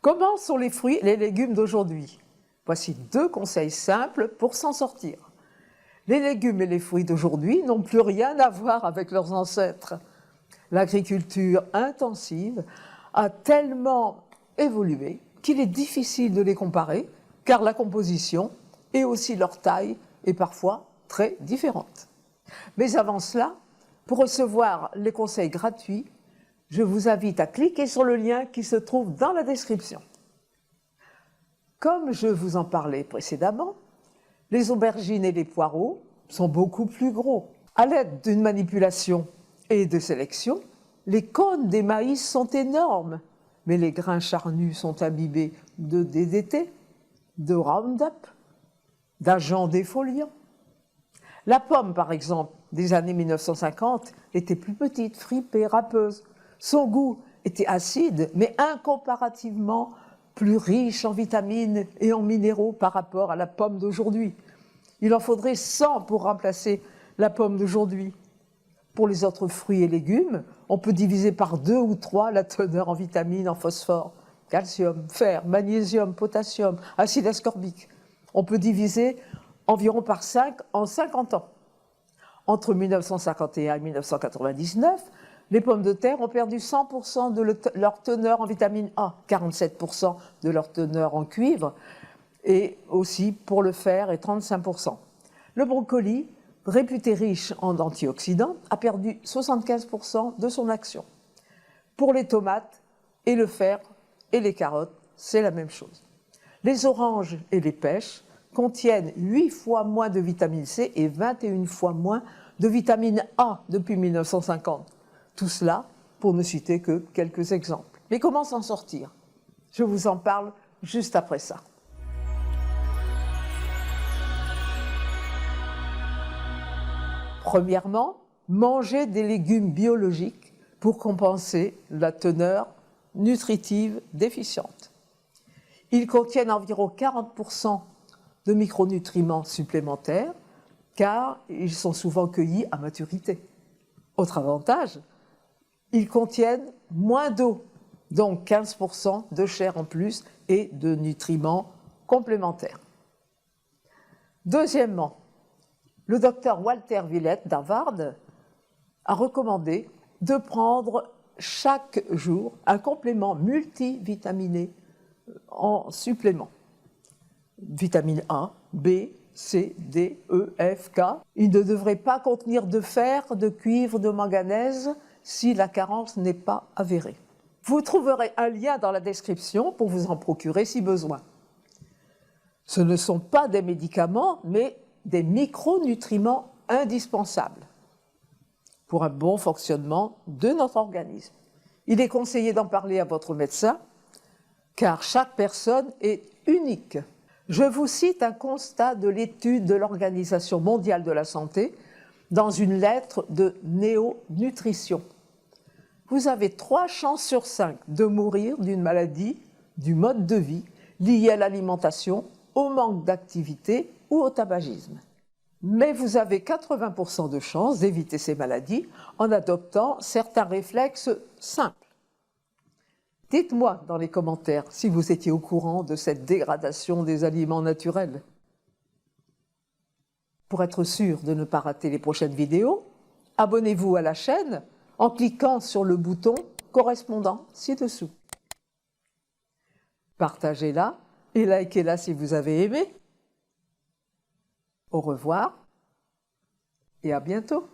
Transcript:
Comment sont les fruits et les légumes d'aujourd'hui? Voici 2 conseils simples pour s'en sortir. Les légumes et les fruits d'aujourd'hui n'ont plus rien à voir avec leurs ancêtres. L'agriculture intensive a tellement évolué qu'il est difficile de les comparer, car la composition et aussi leur taille est parfois très différente. Mais avant cela, pour recevoir les conseils gratuits, je vous invite à cliquer sur le lien qui se trouve dans la description. Comme je vous en parlais précédemment, les aubergines et les poireaux sont beaucoup plus gros. À l'aide d'une manipulation et de sélection, les cônes des maïs sont énormes, mais les grains charnus sont imbibés de DDT, de Roundup, d'agents défoliants. La pomme, par exemple, des années 1950, était plus petite, fripée, râpeuse. Son goût était acide, mais incomparativement plus riche en vitamines et en minéraux par rapport à la pomme d'aujourd'hui. Il en faudrait 100 pour remplacer la pomme d'aujourd'hui. Pour les autres fruits et légumes, on peut diviser par 2 ou 3 la teneur en vitamines, en phosphore, calcium, fer, magnésium, potassium, acide ascorbique. On peut diviser environ par 5 en 50 ans. Entre 1951 et 1999, les pommes de terre ont perdu 100% de leur teneur en vitamine A, 47% de leur teneur en cuivre, et aussi pour le fer et 35%. Le brocoli, réputé riche en antioxydants, a perdu 75% de son action. Pour les tomates et le fer et les carottes, c'est la même chose. Les oranges et les pêches contiennent 8 fois moins de vitamine C et 21 fois moins de vitamine A depuis 1950. Tout cela pour ne citer que quelques exemples. Mais comment s'en sortir? Je vous en parle juste après ça. Premièrement, mangez des légumes biologiques pour compenser la teneur nutritive déficiente. Ils contiennent environ 40% de micronutriments supplémentaires, car ils sont souvent cueillis à maturité. Autre avantage, ils contiennent moins d'eau, donc 15% de chair en plus et de nutriments complémentaires. Deuxièmement, le docteur Walter Willett d'Harvard a recommandé de prendre chaque jour un complément multivitaminé en supplément. Vitamine A, B, C, D, E, F, K. Il ne devrait pas contenir de fer, de cuivre, de manganèse si la carence n'est pas avérée. Vous trouverez un lien dans la description pour vous en procurer si besoin. Ce ne sont pas des médicaments, mais des micronutriments indispensables pour un bon fonctionnement de notre organisme. Il est conseillé d'en parler à votre médecin, car chaque personne est unique. Je vous cite un constat de l'étude de l'Organisation mondiale de la santé dans une lettre de néonutrition. Vous avez 3 chances sur 5 de mourir d'une maladie, du mode de vie, lié à l'alimentation, au manque d'activité ou au tabagisme. Mais vous avez 80% de chances d'éviter ces maladies en adoptant certains réflexes simples. Dites-moi dans les commentaires si vous étiez au courant de cette dégradation des aliments naturels. Pour être sûr de ne pas rater les prochaines vidéos, abonnez-vous à la chaîne en cliquant sur le bouton correspondant ci-dessous. Partagez-la et likez-la si vous avez aimé. Au revoir et à bientôt.